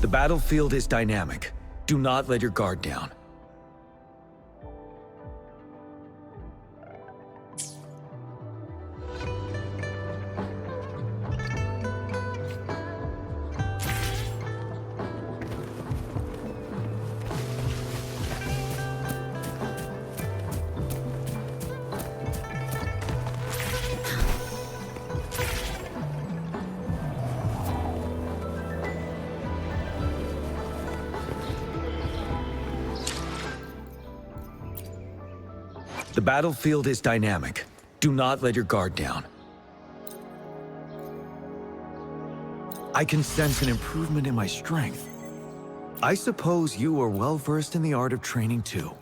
The battlefield is dynamic. Do not let your guard down. The battlefield is dynamic. Do not let your guard down. I can sense an improvement in my strength. I suppose you are well versed in the art of training too.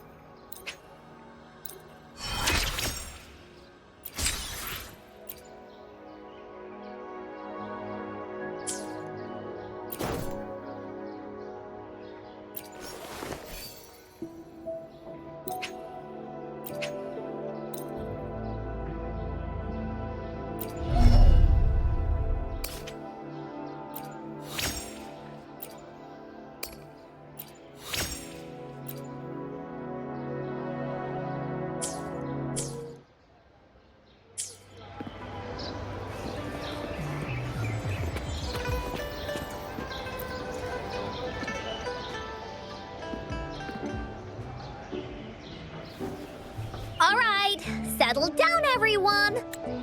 All right, settle down, everyone.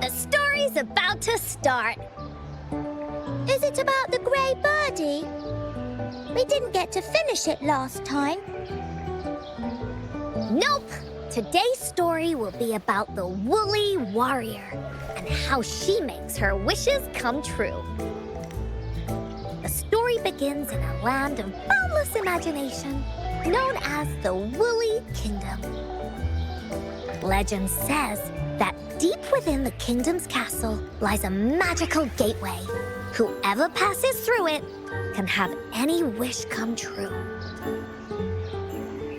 The story's about to start. Is it about the grey birdie? We didn't get to finish it last time. Nope. Today's story will be about the woolly warrior and how she makes her wishes come true. The story begins in a land of boundless imagination known as the Woolly Kingdom. Legend says that deep within the kingdom's castle lies a magical gateway. Whoever passes through it can have any wish come true.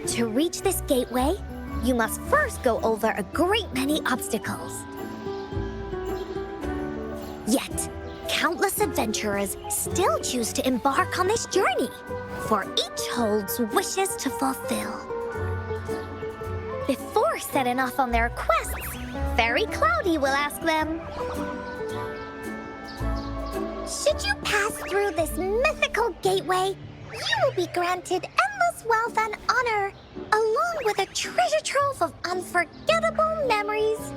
To reach this gateway, you must first go over a great many obstacles. Yet, countless adventurers still choose to embark on this journey, for each holds wishes to fulfill. Before setting off on their quests, Fairy Cloudy will ask them, Should you pass through this mythical gateway, you will be granted endless wealth and honor, along with a treasure trove of unforgettable memories.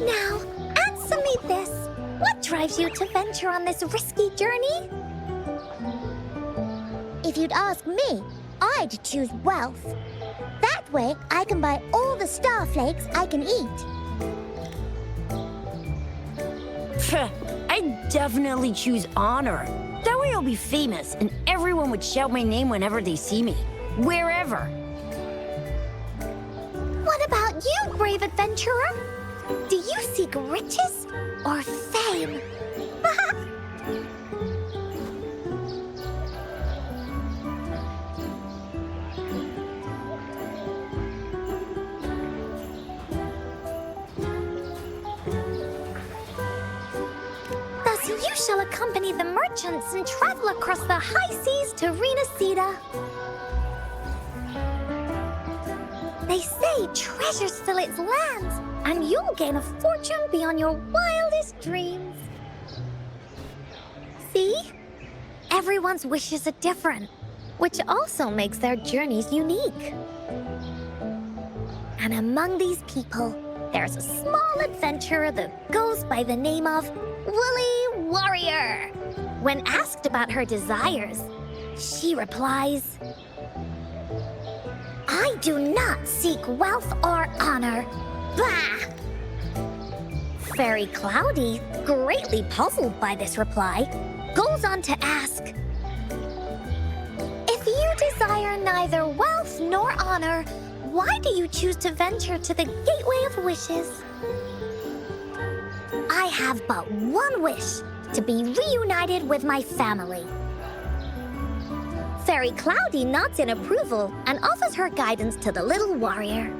Now, answer me this. What drives you to venture on this risky journey? If you'd ask me, I'd choose wealth. That way, I can buy all the starflakes I can eat. I'd definitely choose honor. That way I'll be famous and everyone would shout my name whenever they see me, wherever. What about you, brave adventurer? Do you seek riches or fame? Thus you shall accompany the merchants and travel across the high seas to Renacida. They say treasures fill its lands, and you'll gain a fortune beyond your wildest dreams. See? Everyone's wishes are different, which also makes their journeys unique. And among these people, there's a small adventurer that goes by the name of Woolly Warrior. When asked about her desires, she replies, I do not seek wealth or honor. Bah! Fairy Cloudy, greatly puzzled by this reply, goes on to ask, If you desire neither wealth nor honor, why do you choose to venture to the Gateway of Wishes? I have but one wish, to be reunited with my family. Fairy Cloudy nods in approval and offers her guidance to the little warrior.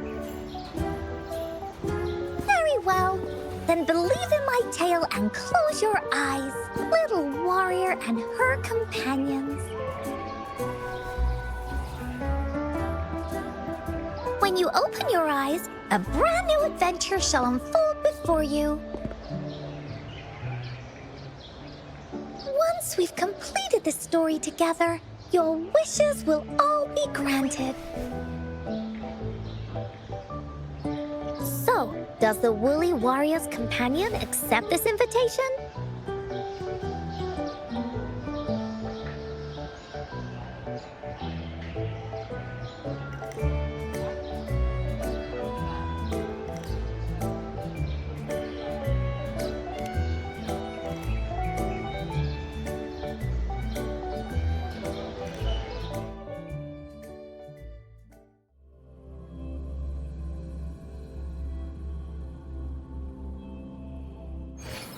Very well. The Then believe in my tale and close your eyes, little warrior and her companions. When you open your eyes, a brand new adventure shall unfold before you. Once we've completed the story together, your wishes will all be granted. So, does the Woolly Warrior's companion accept this invitation?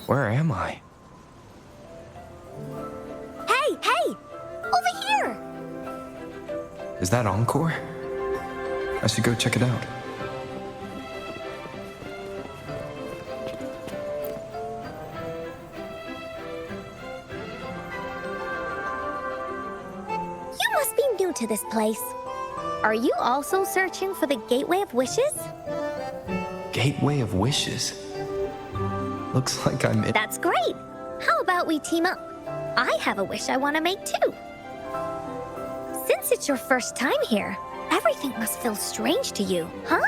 Where am I? Hey, hey! Over here! Is that Encore? I should go check it out. You must be new to this place. Are you also searching for the Gateway of Wishes? Gateway of Wishes? Looks like I'm in. That's great! How about we team up? I have a wish I want to make too. Since it's your first time here, everything must feel strange to you, huh?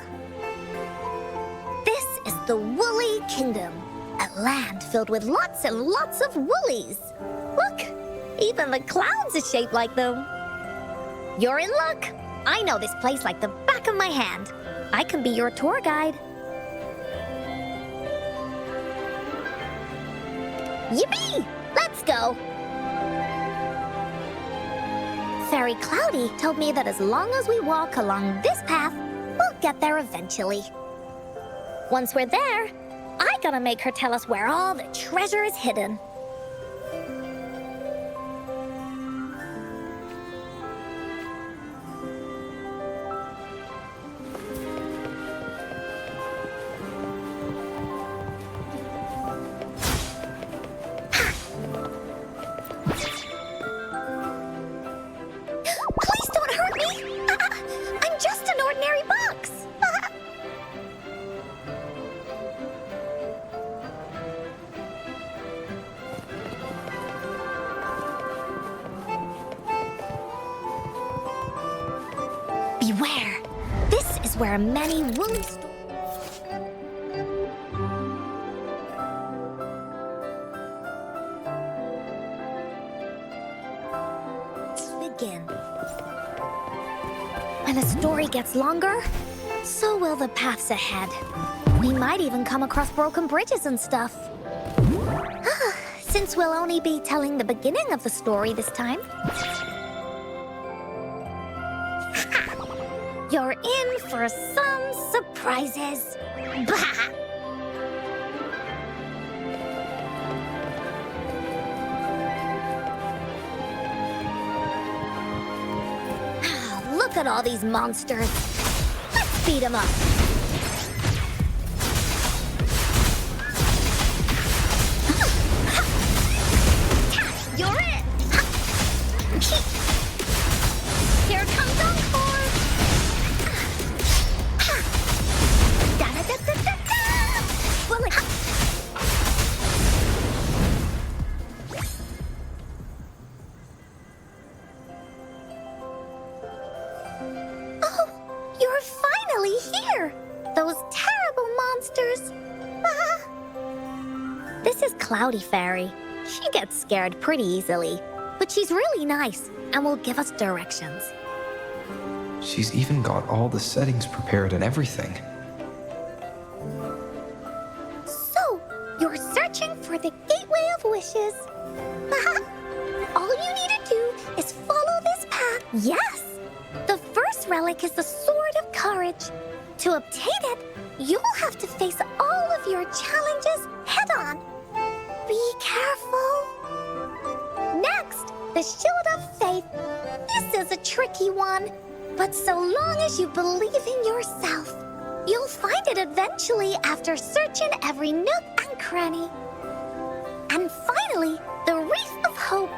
This is the Woolly Kingdom, a land filled with lots and lots of woolies. Look, even the clouds are shaped like them. You're in luck. I know this place like the back of my hand. I can be your tour guide. Yippee! Let's go! Fairy Cloudy told me that as long as we walk along this path, we'll get there eventually. Once we're there, I gotta make her tell us where all the treasure is hidden. Please don't hurt me! I'm just an ordinary box! Beware! This is where many woolly begin. When the story gets longer, so will the paths ahead. We might even come across broken bridges and stuff. Since we'll only be telling the beginning of the story this time. You're in for some surprises. Bah! Look at all these monsters. Let's beat them up. You're it. Here comes Encore. Da-da-da-da-da-da. Bullet. You're finally here! Those terrible monsters! This is Cloudy Fairy. She gets scared pretty easily, but she's really nice and will give us directions. She's even got all the settings prepared and everything. So, you're searching for the Gateway of Wishes. All you need to do is follow this path. Yes! The first relic is the Sword of Courage. To obtain it, you'll have to face all of your challenges head-on. Be careful. Next, the Shield of Faith. This is a tricky one, but so long as you believe in yourself, you'll find it eventually after searching every nook and cranny. And finally, the wreath of hope,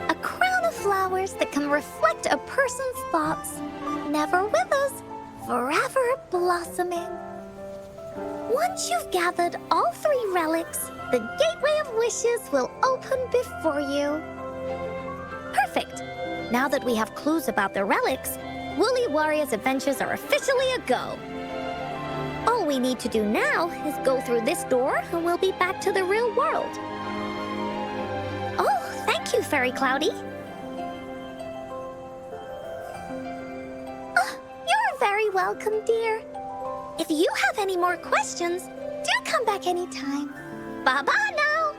a crown of flowers that can reflect a person's thoughts, never withers, forever blossoming. Once you've gathered all 3 relics, the Gateway of Wishes will open before you. Perfect! Now that we have clues about the relics, Woolly Warrior's adventures are officially a go. All we need to do now is go through this door and we'll be back to the real world. Oh, thank you, Fairy Cloudy. Oh, you're very welcome, dear. If you have any more questions, do come back anytime. Bye-bye now.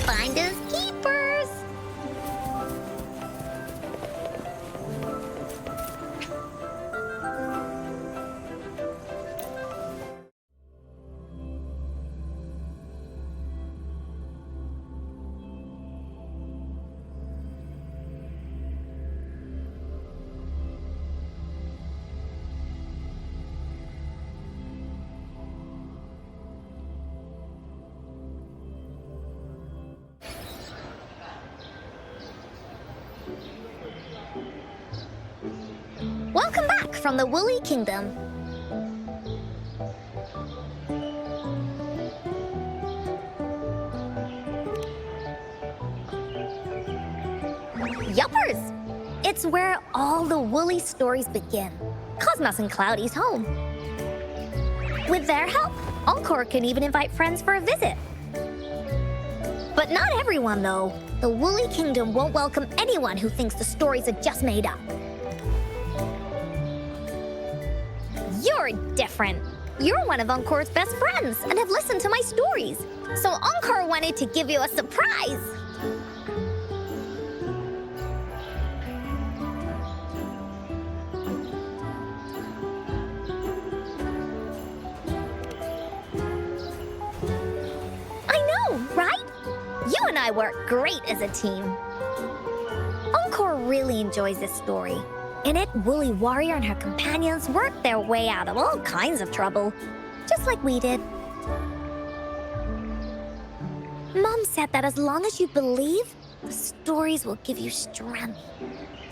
Finders keepers. Welcome back from the Woolly Kingdom. Yuppers! It's where all the Woolly stories begin. Cosmos and Cloudy's home. With their help, Encore can even invite friends for a visit. But not everyone, though. The Woolly Kingdom won't welcome anyone who thinks the stories are just made up. You're different. You're one of Encore's best friends and have listened to my stories. So Encore wanted to give you a surprise. I know, right? You and I work great as a team. Encore really enjoys this story. In it, Woolly Warrior and her companions worked their way out of all kinds of trouble, just like we did. Mom said that as long as you believe, the stories will give you strength.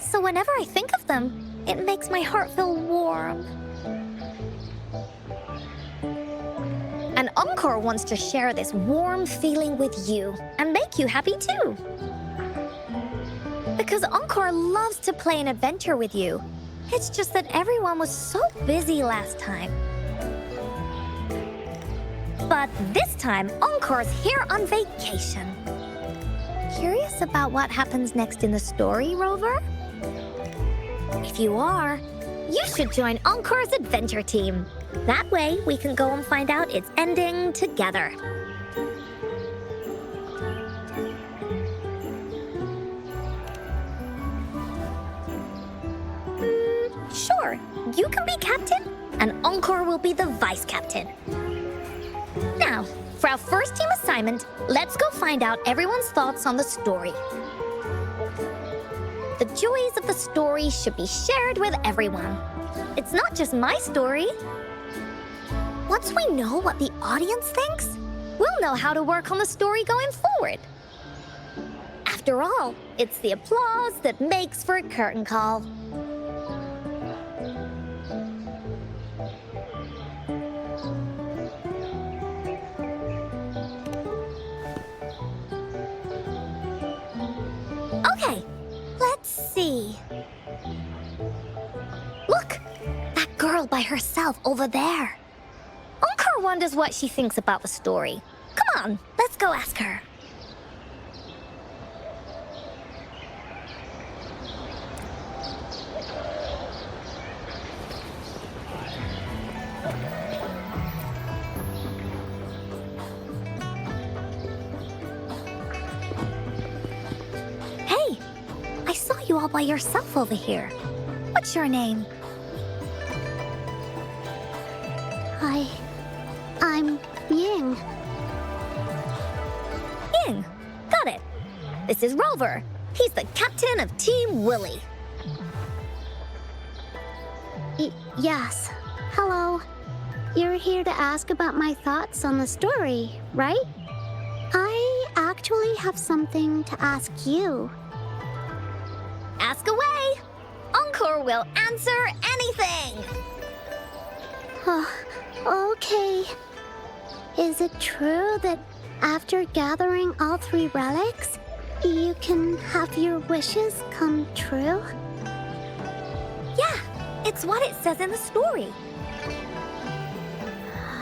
So whenever I think of them, it makes my heart feel warm. And Encore wants to share this warm feeling with you and make you happy too. Because Encore loves to play an adventure with you. It's just that everyone was so busy last time. But this time, Encore's here on vacation. Curious about what happens next in the story, Rover? If you are, you should join Encore's adventure team. That way, we can go and find out its ending together. Sure, you can be captain, and Encore will be the vice captain. Now, for our first team assignment, let's go find out everyone's thoughts on the story. The joys of the story should be shared with everyone. It's not just my story. Once we know what the audience thinks, we'll know how to work on the story going forward. After all, it's the applause that makes for a curtain call. Okay, let's see. Look, that girl by herself over there. Encore wonders what she thinks about the story. Come on, let's go ask her. Hey, I saw you all by yourself over here. What's your name? I'm Ying. Ying, got it. This is Rover. He's the captain of Team Woolly. Yes. Hello. You're here to ask about my thoughts on the story, right? I actually have something to ask you. Ask away. Encore will answer anything. Okay. Is it true that after gathering all 3 relics, you can have your wishes come true? Yeah, it's what it says in the story.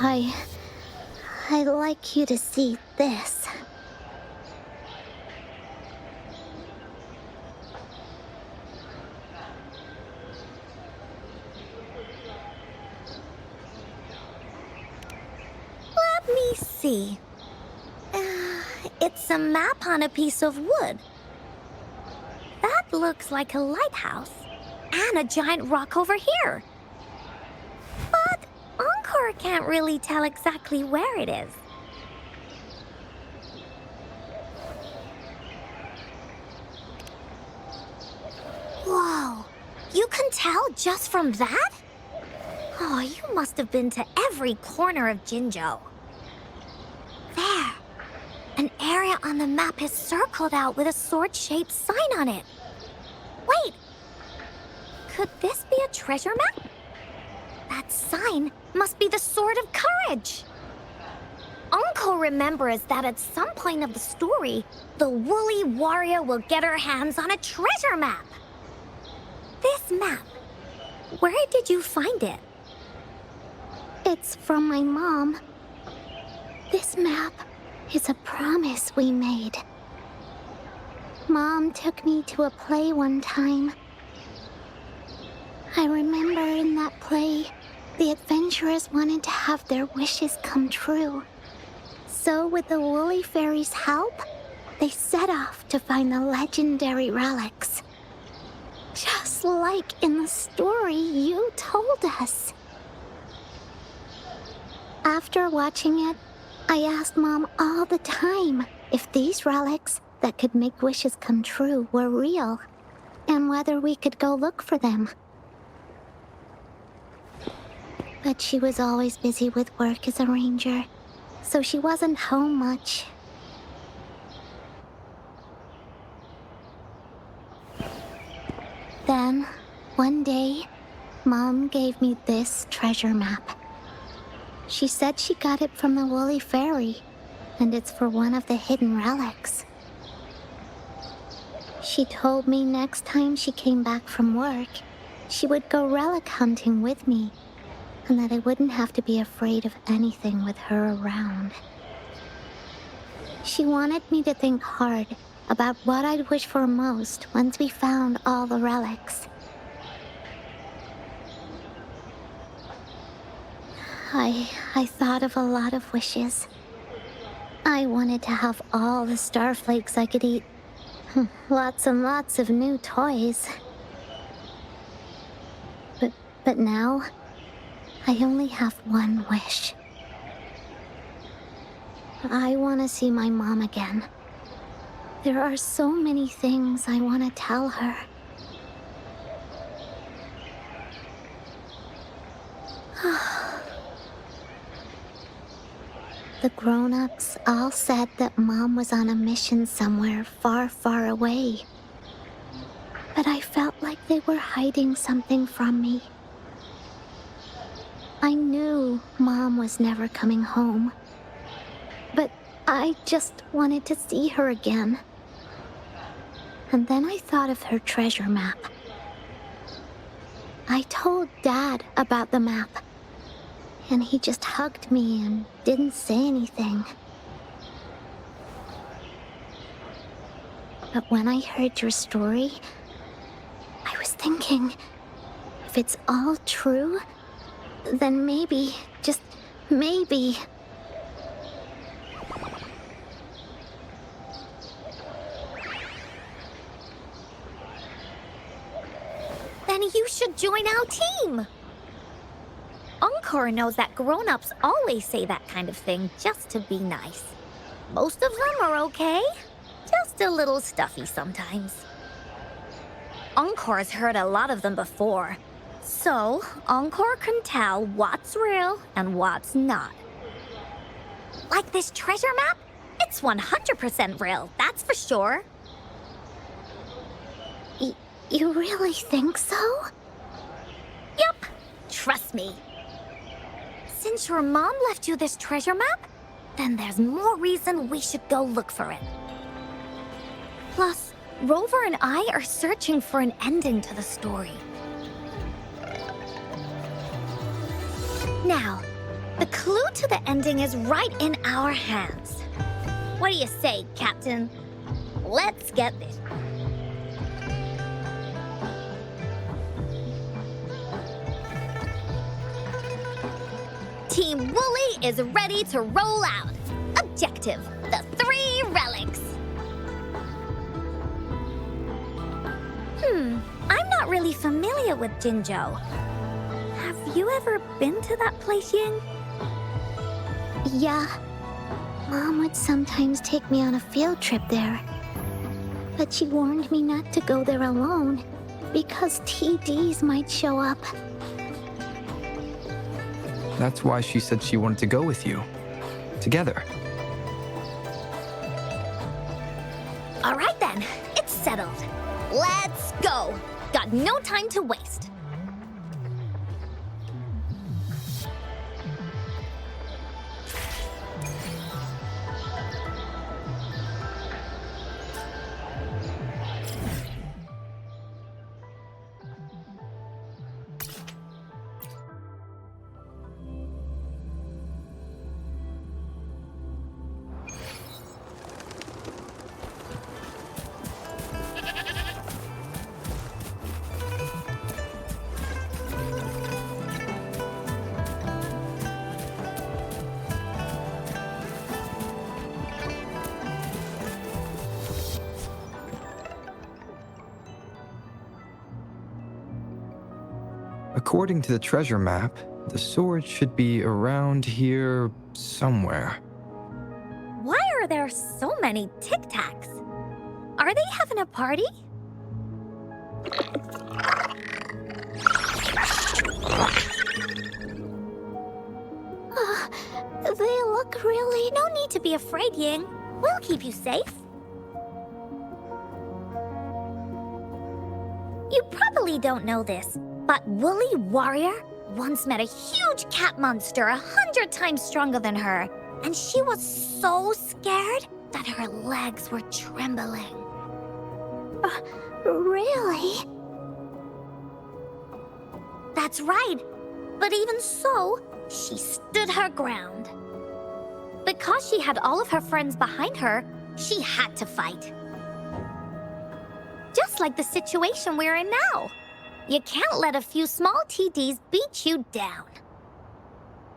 I'd like you to see this. Let me see. It's a map on a piece of wood. That looks like a lighthouse. And a giant rock over here. But Encore can't really tell exactly where it is. Whoa, you can tell just from that? Oh, you must have been to every corner of Jinzhou. There, an area on the map is circled out with a sword-shaped sign on it. Wait, could this be a treasure map? That sign must be the Sword of Courage. Encore remembers that at some point of the story, the woolly warrior will get her hands on a treasure map. This map, where did you find it? It's from my mom. This map is a promise we made. Mom took me to a play one time. I remember in that play, the adventurers wanted to have their wishes come true. So with the Woolly Fairy's help, they set off to find the legendary relics. Just like in the story you told us. After watching it, I asked Mom all the time if these relics that could make wishes come true were real, and whether we could go look for them. But she was always busy with work as a ranger, so she wasn't home much. Then, one day, Mom gave me this treasure map. She said she got it from the Woolly Fairy, and it's for one of the hidden relics. She told me next time she came back from work, she would go relic hunting with me, and that I wouldn't have to be afraid of anything with her around. She wanted me to think hard about what I'd wish for most once we found all the relics. I thought of a lot of wishes. I wanted to have all the starflakes I could eat. Lots and lots of new toys. But now, I only have one wish. I want to see my mom again. There are so many things I want to tell her. The grown-ups all said that Mom was on a mission somewhere far, far away. But I felt like they were hiding something from me. I knew Mom was never coming home. But I just wanted to see her again. And then I thought of her treasure map. I told Dad about the map. And he just hugged me and didn't say anything. But when I heard your story, I was thinking, if it's all true, then maybe, just maybe... Then you should join our team. Encore knows that grown-ups always say that kind of thing just to be nice. Most of them are okay, just a little stuffy sometimes. Encore's heard a lot of them before, So, Encore can tell what's real and what's not. Like this treasure map? It's 100% real, that's for sure. You really think so? Yup, trust me. Since your mom left you this treasure map, then there's more reason we should go look for it. Plus, Rover and I are searching for an ending to the story. Now, the clue to the ending is right in our hands. What do you say, Captain? Let's get this. Team Wooly is ready to roll out. Objective, the 3 relics. I'm not really familiar with Jinzhou. Have you ever been to that place, Ying? Yeah. Mom would sometimes take me on a field trip there. But she warned me not to go there alone, because TDs might show up. That's why she said she wanted to go with you. Together. All right then, it's settled. Let's go. Got no time to waste. According to the treasure map, the sword should be around here somewhere. Why are there so many Tic Tacs? Are they having a party? They look really... No need to be afraid, Ying. We'll keep you safe. You probably don't know this, but Woolly Warrior once met a huge cat monster 100 times stronger than her, and she was so scared that her legs were trembling. Really? That's right. But even so, she stood her ground. Because she had all of her friends behind her, she had to fight. Just like the situation we're in now. You can't let a few small TDs beat you down.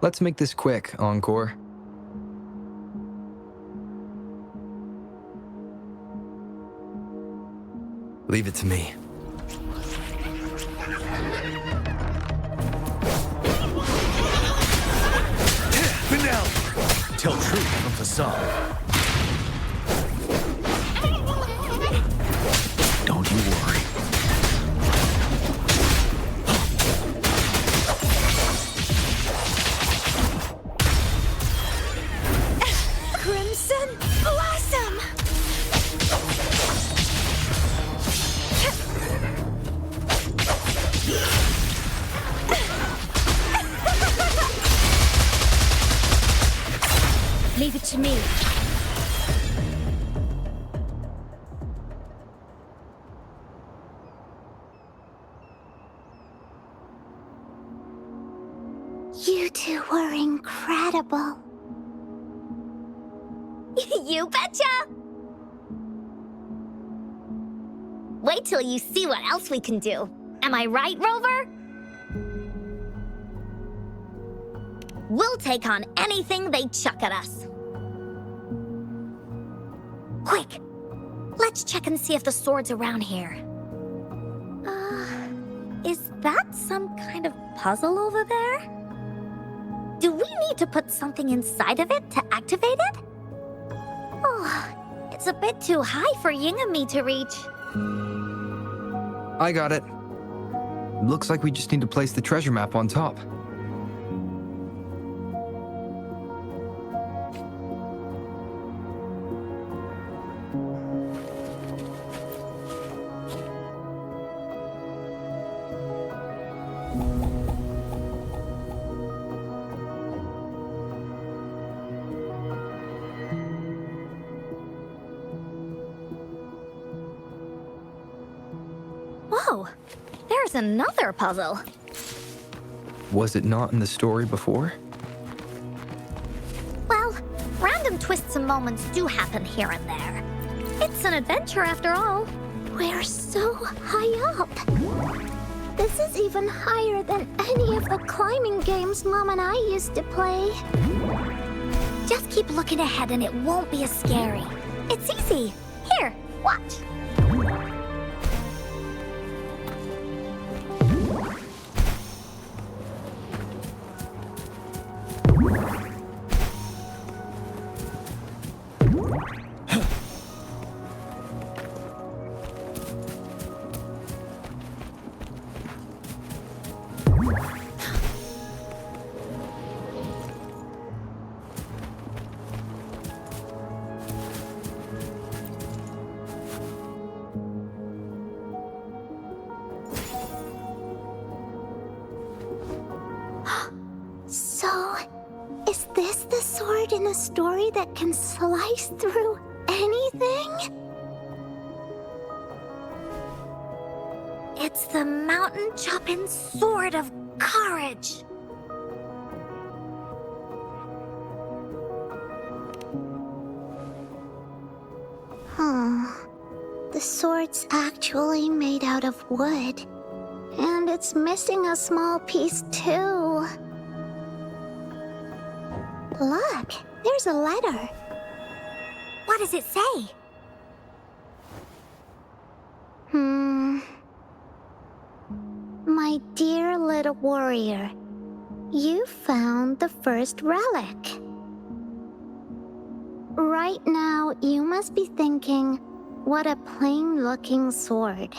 Let's make this quick, Encore. Leave it to me. Vanilla! Tell truth from facade. Don't you worry. Crimson Blossom! Leave it to me. You two were incredible. You betcha! Wait till you see what else we can do. Am I right, Rover? We'll take on anything they chuck at us. Quick! Let's check and see if the sword's around here. Is that some kind of puzzle over there? Do we need to put something inside of it to activate it? Oh, it's a bit too high for Ying and me to reach. I got it. Looks like we just need to place the treasure map on top. Whoa, there's another puzzle. Was it not in the story before? Well, random twists and moments do happen here and there. It's an adventure after all. We're so high up. This is even higher than any of the climbing games Mom and I used to play. Just keep looking ahead and it won't be as scary. It's easy. Here, watch. So, is this the sword in a story that can slice through anything? It's the mountain chopping sword of courage. The sword's actually made out of wood. And it's missing a small piece too. Look, there's a letter. What does it say? My dear little warrior, you found the first relic. Right now, you must be thinking, what a plain-looking sword.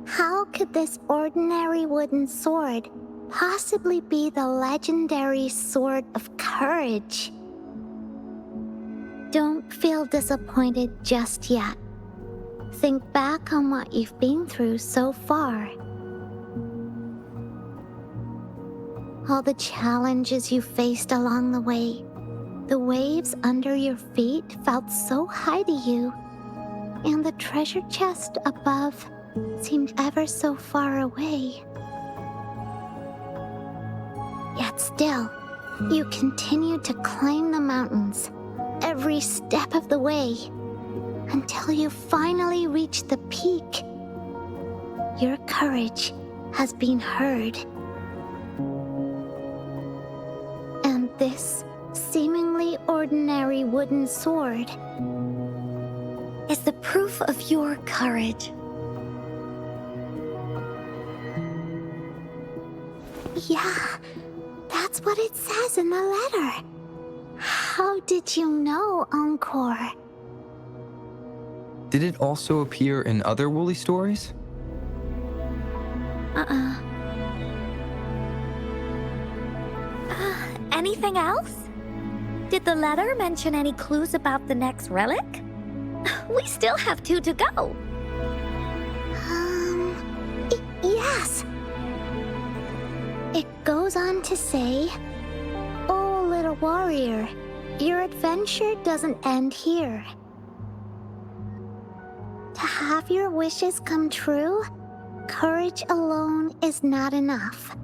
How could this ordinary wooden sword possibly be the legendary sword of courage? Don't feel disappointed just yet. Think back on what you've been through so far. All the challenges you faced along the way. The waves under your feet felt so high to you, and the treasure chest above seemed ever so far away. Yet still, you continued to climb the mountains, every step of the way, until you finally reached the peak. Your courage has been heard. And this seemingly ordinary wooden sword Is the proof of your courage. Yeah, that's what it says in the letter. How did you know, Encore? Did it also appear in other Woolly stories? Anything else? Did the letter mention any clues about the next relic? We still have 2 to go. Yes. It goes on to say, "Oh, little warrior, your adventure doesn't end here. To have your wishes come true, courage alone is not enough.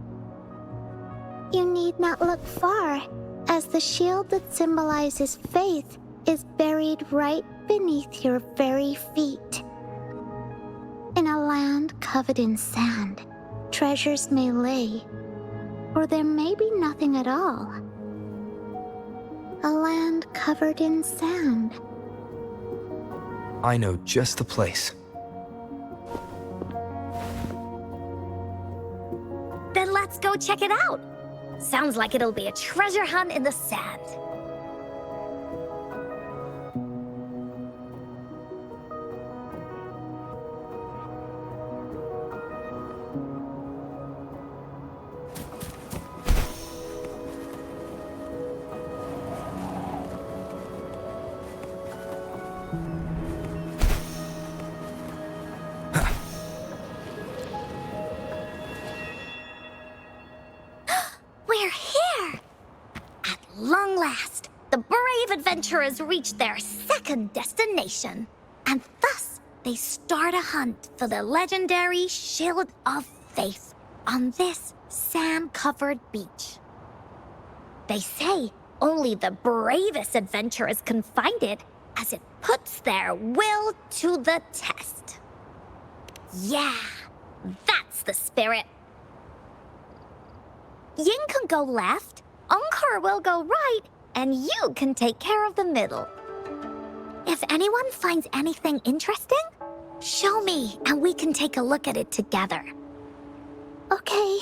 You need not look far, as the shield that symbolizes faith is buried right beneath your very feet. In a land covered in sand, treasures may lay, or there may be nothing at all. A land covered in sand." I know just the place. Then let's go check it out. Sounds like it'll be a treasure hunt in the sand. last, the brave adventurers reach their second destination. And thus, they start a hunt for the legendary Shield of Faith on this sand-covered beach. They say only the bravest adventurers can find it, as it puts their will to the test. Yeah, that's the spirit. Ying can go left, Encore will go right, and you can take care of the middle. If anyone finds anything interesting, show me and we can take a look at it together. Okay.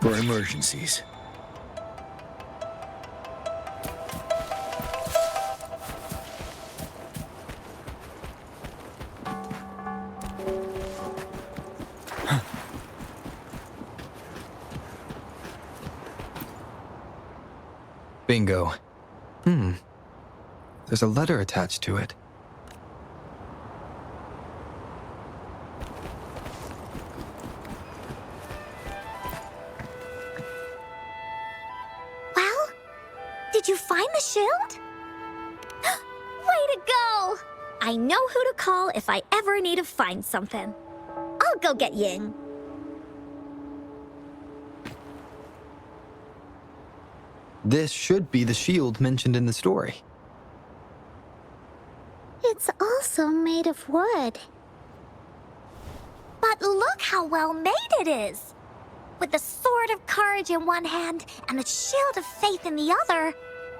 For emergencies. Bingo. There's a letter attached to it. Well, did you find the shield? Way to go! I know who to call if I ever need to find something. I'll go get Ying. This should be the shield mentioned in the story. It's also made of wood. But look how well made it is! With the sword of courage in one hand and the shield of faith in the other,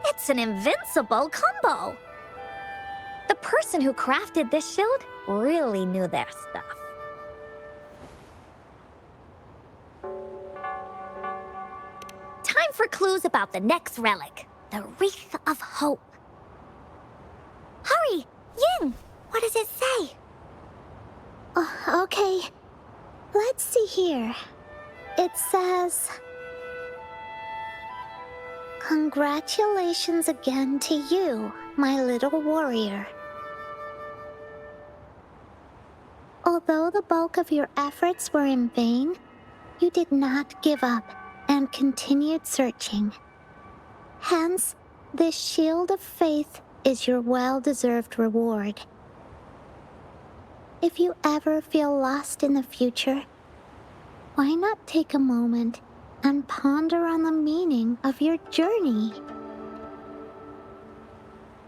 it's an invincible combo. The person who crafted this shield really knew their stuff. Time for clues about the next relic, the Wreath of Hope. Hurry! Ying! What does it say? Okay. Let's see here. It says... Congratulations again to you, my little warrior. Although the bulk of your efforts were in vain, you did not give up and continued searching. Hence, this shield of faith is your well-deserved reward. If you ever feel lost in the future, why not take a moment and ponder on the meaning of your journey?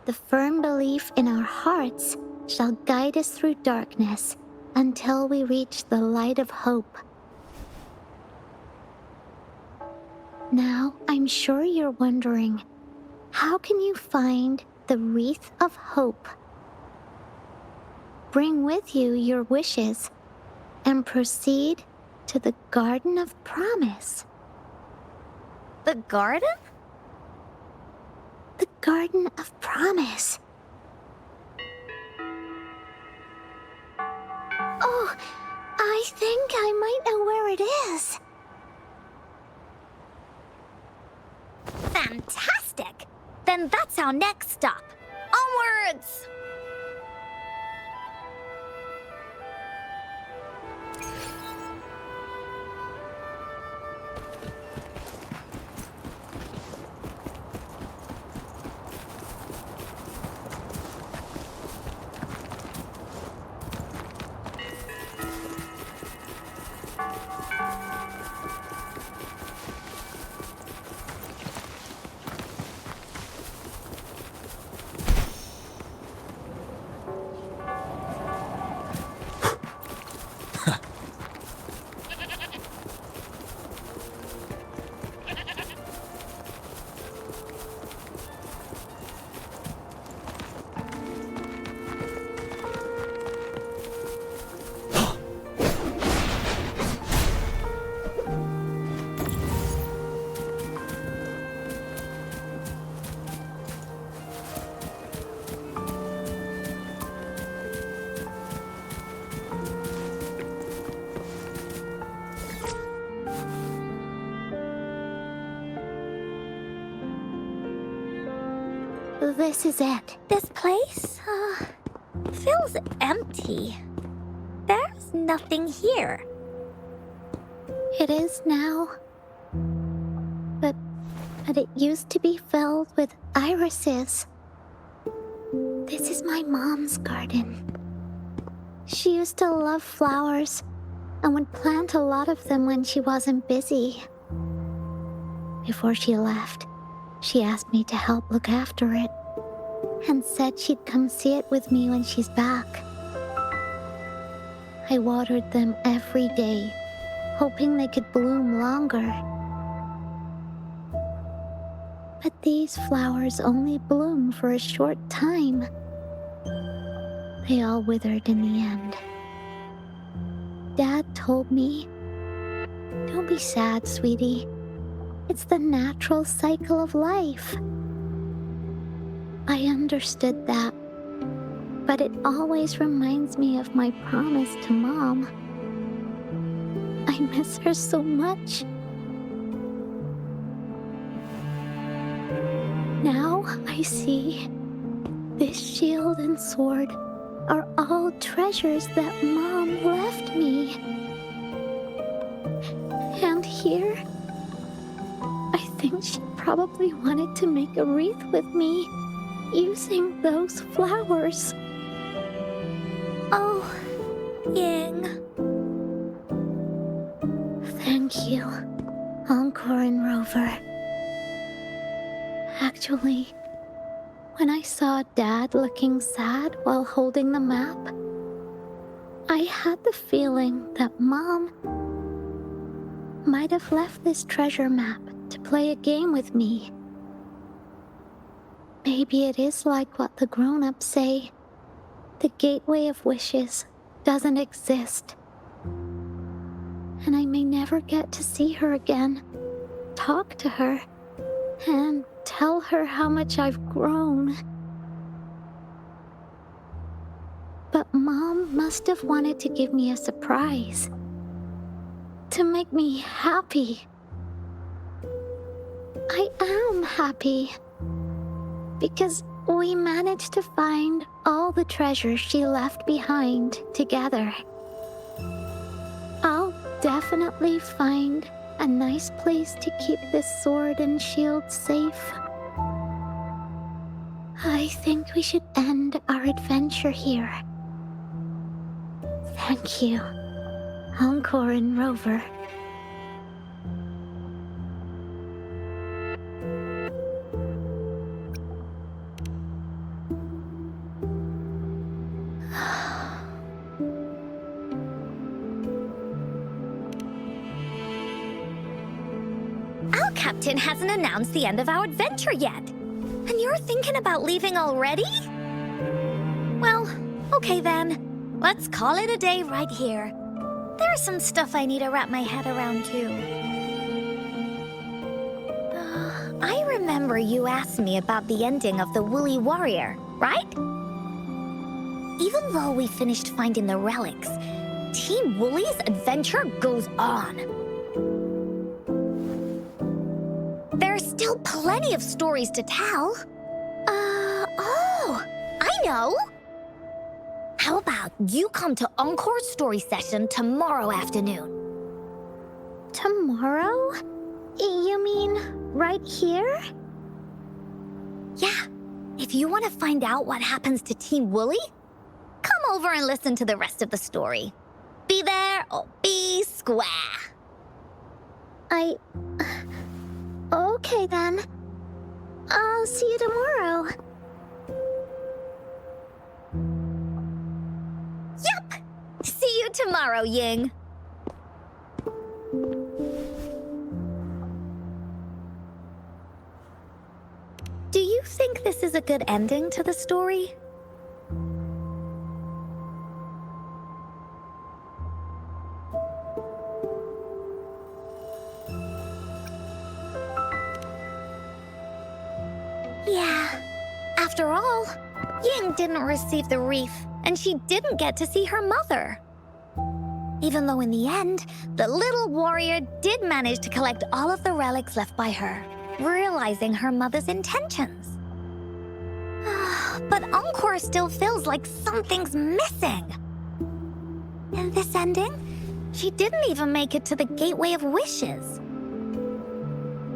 The firm belief in our hearts shall guide us through darkness until we reach the light of hope. Now, I'm sure you're wondering, how can you find the Wreath of Hope? Bring with you your wishes and proceed to the Garden of Promise. The garden? The Garden of Promise. Oh, I think I might know where it is. Fantastic! Then that's our next stop. Onwards! this is it. This place, feels empty. There's nothing here. It is now. But it used to be filled with irises. This is my mom's garden. She used to love flowers and would plant a lot of them when she wasn't busy. Before she left, she asked me to help look after it and said she'd come see it with me when she's back. I watered them every day, hoping they could bloom longer. But these flowers only bloom for a short time. They all withered in the end. Dad told me, "Don't be sad, sweetie. It's the natural cycle of life." I understood that, but it always reminds me of my promise to Mom. I miss her so much. Now I see this shield and sword are all treasures that Mom left me. And here, I think she probably wanted to make a wreath with me using those flowers. Oh, Ying. Thank you, Encore and Rover. Actually, when I saw Dad looking sad while holding the map, I had the feeling that Mom might have left this treasure map to play a game with me. Maybe it is like what the grown-ups say. The gateway of wishes doesn't exist. And I may never get to see her again, talk to her, and tell her how much I've grown. But Mom must have wanted to give me a surprise. To make me happy. I am happy. Because we managed to find all the treasures she left behind together. I'll definitely find a nice place to keep this sword and shield safe. I think we should end our adventure here. Thank you, Encore and Rover. Our captain hasn't announced the end of our adventure yet. And you're thinking about leaving already? Well, okay then. Let's call it a day right here. There's some stuff I need to wrap my head around too. I remember you asked me about the ending of the Woolly Warrior, right? Even though we finished finding the relics, Team Woolly's adventure goes on. There's still plenty of stories to tell. Oh, I know! How about you come to Encore's story session tomorrow afternoon? Tomorrow? You mean right here? Yeah, if you want to find out what happens to Team Woolly, come over and listen to the rest of the story. Be there or be square. Okay then. I'll see you tomorrow. Yep! See you tomorrow, Ying. Do you think this is a good ending to the story? Yeah. After all, Ying didn't receive the wreath, and she didn't get to see her mother. Even though in the end, the little warrior did manage to collect all of the relics left by her, realizing her mother's intentions. But Encore still feels like something's missing. In this ending, she didn't even make it to the Gateway of Wishes.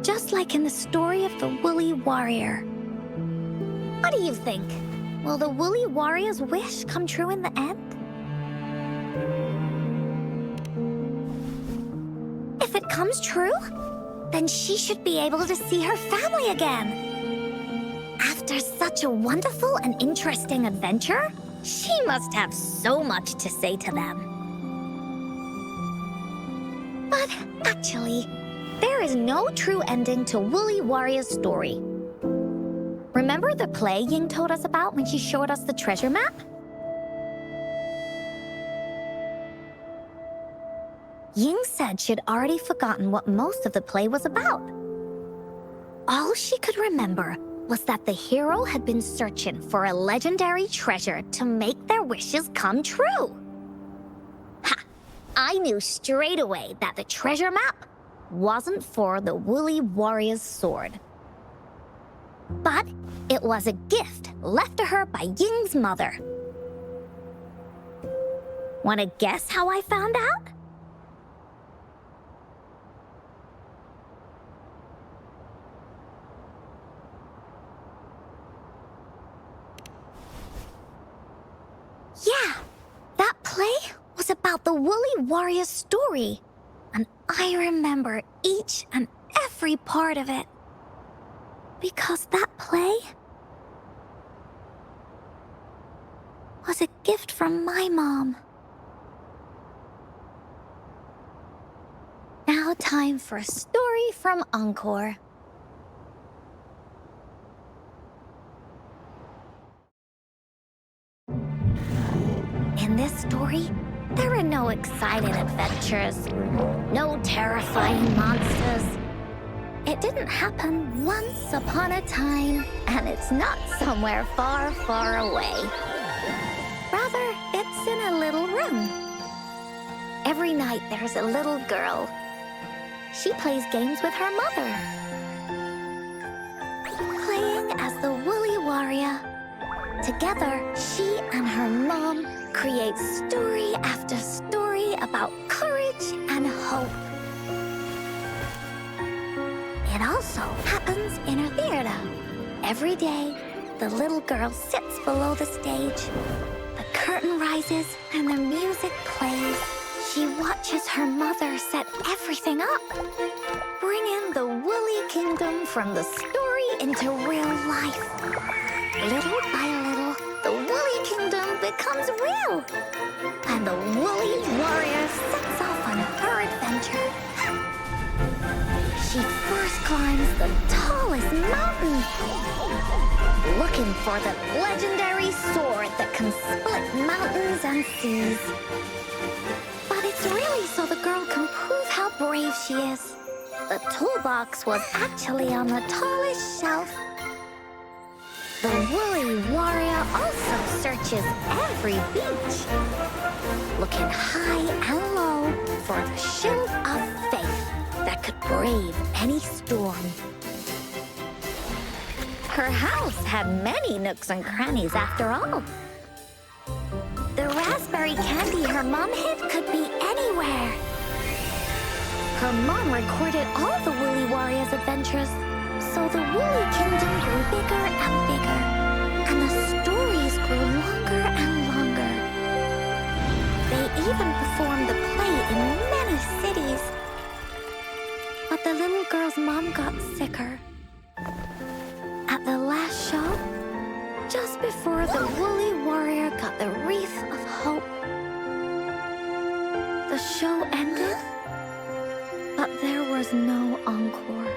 Just like in the story of the Woolly Warrior. What do you think? Will the Woolly Warrior's wish come true in the end? If it comes true, then she should be able to see her family again. After such a wonderful and interesting adventure, she must have so much to say to them. But actually, there is no true ending to Woolly Warrior's story. Remember the play Ying told us about when she showed us the treasure map? Ying said she'd already forgotten what most of the play was about. All she could remember was that the hero had been searching for a legendary treasure to make their wishes come true. Ha! I knew straight away that the treasure map wasn't for the Woolly Warrior's sword. But it was a gift left to her by Ying's mother. Wanna guess how I found out? Yeah, that play was about the Woolly Warrior's story, and I remember each and every part of it. Because that play was a gift from my mom. Now time for a story from Encore. In this story, there are no exciting adventures, no terrifying monsters. It didn't happen once upon a time, and it's not somewhere far, far away. Rather, it's in a little room. Every night there's a little girl. She plays games with her mother. Playing as the Woolly Warrior. Together, she and her mom create story after story about courage and hope. It also happens in her theater. Every day, the little girl sits below the stage. The curtain rises and the music plays. She watches her mother set everything up, bringing the Woolly Kingdom from the story into real life. Little by little, the Woolly Kingdom becomes real, and the Woolly Warrior sets off on her adventure. She first climbs the tallest mountain, looking for the legendary sword that can split mountains and seas. But it's really so the girl can prove how brave she is. The toolbox was actually on the tallest shelf. The Woolly Warrior also searches every beach, looking high and low for the shield of faith that could brave any storm. Her house had many nooks and crannies after all. The raspberry candy her mom hid could be anywhere. Her mom recorded all the Woolly Warrior's adventures, so the Woolly Kingdom grew bigger and bigger, and the stories grew longer and longer. They even performed the play in many cities. But the little girl's mom got sicker. At the last show, just before the Woolly Warrior got the wreath of hope, the show ended, but there was no encore.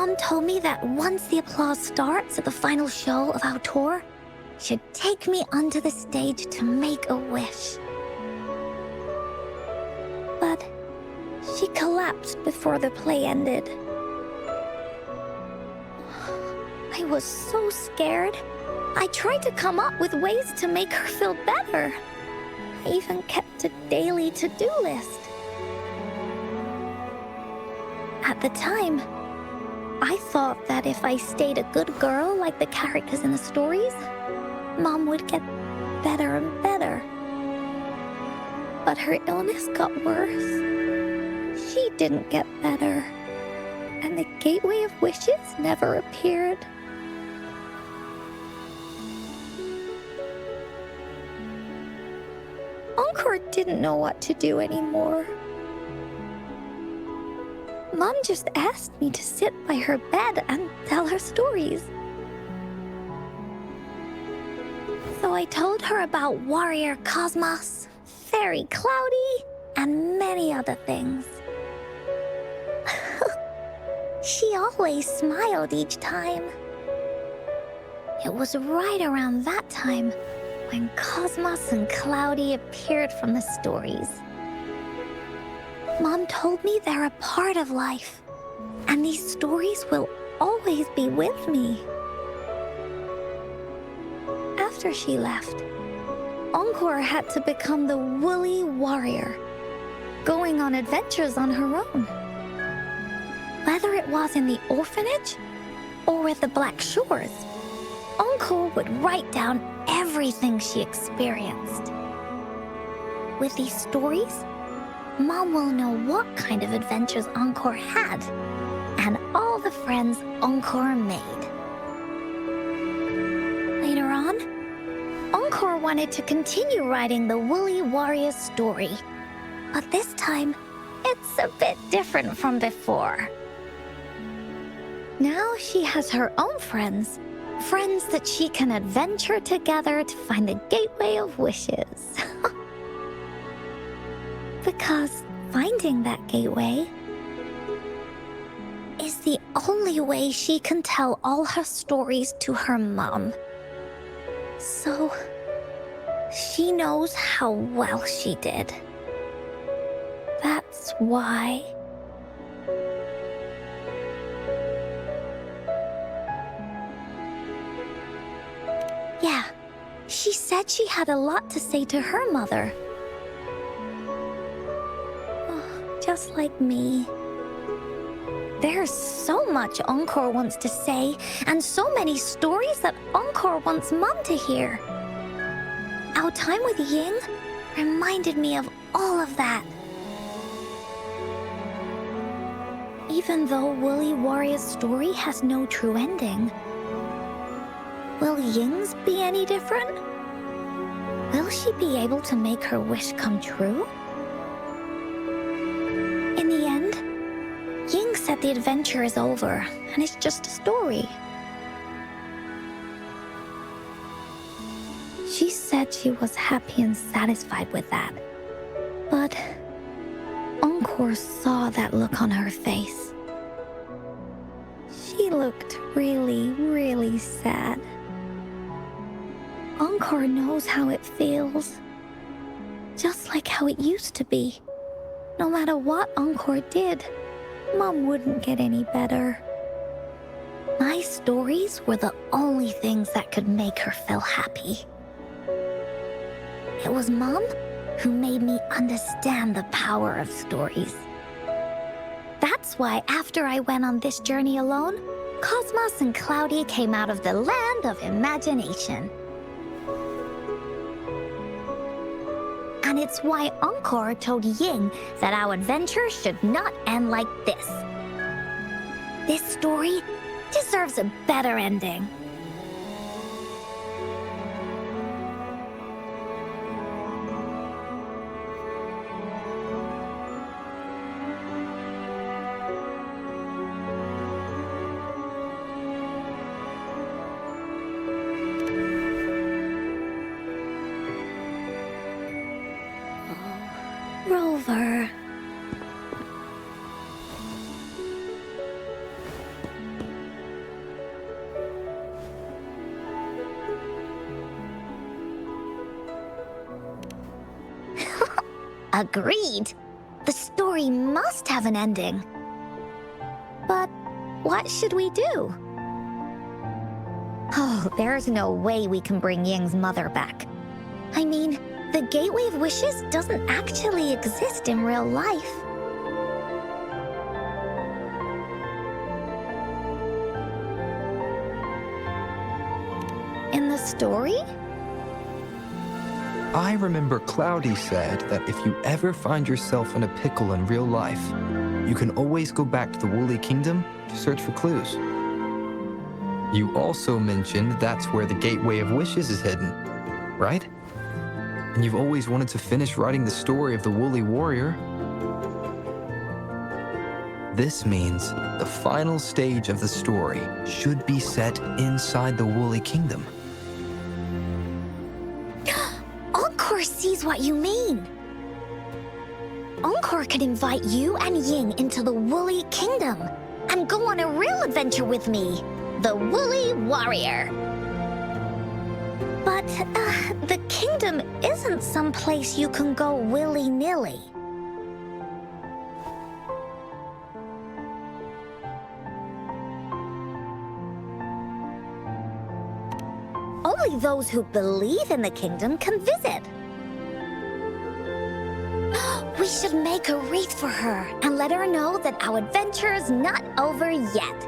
Mom told me that once the applause starts at the final show of our tour, she'd take me onto the stage to make a wish. But she collapsed before the play ended. I was so scared. I tried to come up with ways to make her feel better. I even kept a daily to-do list. At the time, I thought that if I stayed a good girl like the characters in the stories, Mom would get better and better. But her illness got worse. She didn't get better. And the Gateway of Wishes never appeared. Encore didn't know what to do anymore. Mom just asked me to sit by her bed and tell her stories. So I told her about Warrior Cosmos, Fairy Cloudy, and many other things. She always smiled each time. It was right around that time when Cosmos and Cloudy appeared from the stories. Mom told me they're a part of life, and these stories will always be with me. After she left, Encore had to become the woolly warrior, going on adventures on her own. Whether it was in the orphanage or at the Black Shores, Encore would write down everything she experienced. With these stories, Mom will know what kind of adventures Encore had and all the friends Encore made. Later on, Encore wanted to continue writing the Woolly Warrior's story, but this time, it's a bit different from before. Now she has her own friends that she can adventure together to find the Gateway of Wishes. Because finding that gateway is the only way she can tell all her stories to her mom. So she knows how well she did. That's why. Yeah, she said she had a lot to say to her mother. Just like me. There's so much Encore wants to say, and so many stories that Encore wants Mom to hear. Our time with Ying reminded me of all of that. Even though Woolly Warrior's story has no true ending, will Ying's be any different? Will she be able to make her wish come true? In the end, Ying said the adventure is over, and it's just a story. She said she was happy and satisfied with that. But Encore saw that look on her face. She looked really, really sad. Encore knows how it feels. Just like how it used to be. No matter what Encore did, Mom wouldn't get any better. My stories were the only things that could make her feel happy. It was Mom who made me understand the power of stories. That's why after I went on this journey alone, Cosmos and Cloudy came out of the land of imagination. And it's why Encore told Ying that our adventure should not end like this. This story deserves a better ending. Rover. Agreed. The story must have an ending. But what should we do? Oh, there's no way we can bring Ying's mother back. I mean, the Gateway of Wishes doesn't actually exist in real life. In the story? I remember Cloudy said that if you ever find yourself in a pickle in real life, you can always go back to the Woolly Kingdom to search for clues. You also mentioned that's where the Gateway of Wishes is hidden, right? And you've always wanted to finish writing the story of the Woolly Warrior. This means the final stage of the story should be set inside the Woolly Kingdom. Encore sees what you mean. Encore could invite you and Ying into the Woolly Kingdom and go on a real adventure with me, the Woolly Warrior. But the kingdom isn't some place you can go willy-nilly. Only those who believe in the kingdom can visit. We should make a wreath for her and let her know that our adventure is not over yet.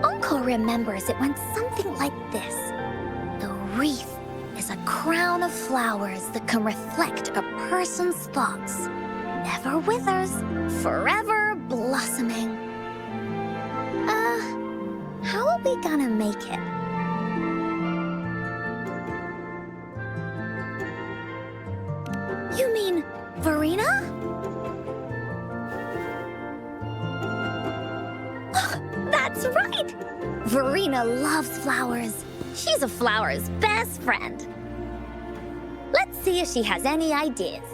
Encore remembers it went something like this. The wreath is a crown of flowers that can reflect a person's thoughts. Never withers, forever blossoming. How are we gonna make it? You mean Verena? That's right! Verena loves flowers. She's a flower's best friend. Let's see if she has any ideas.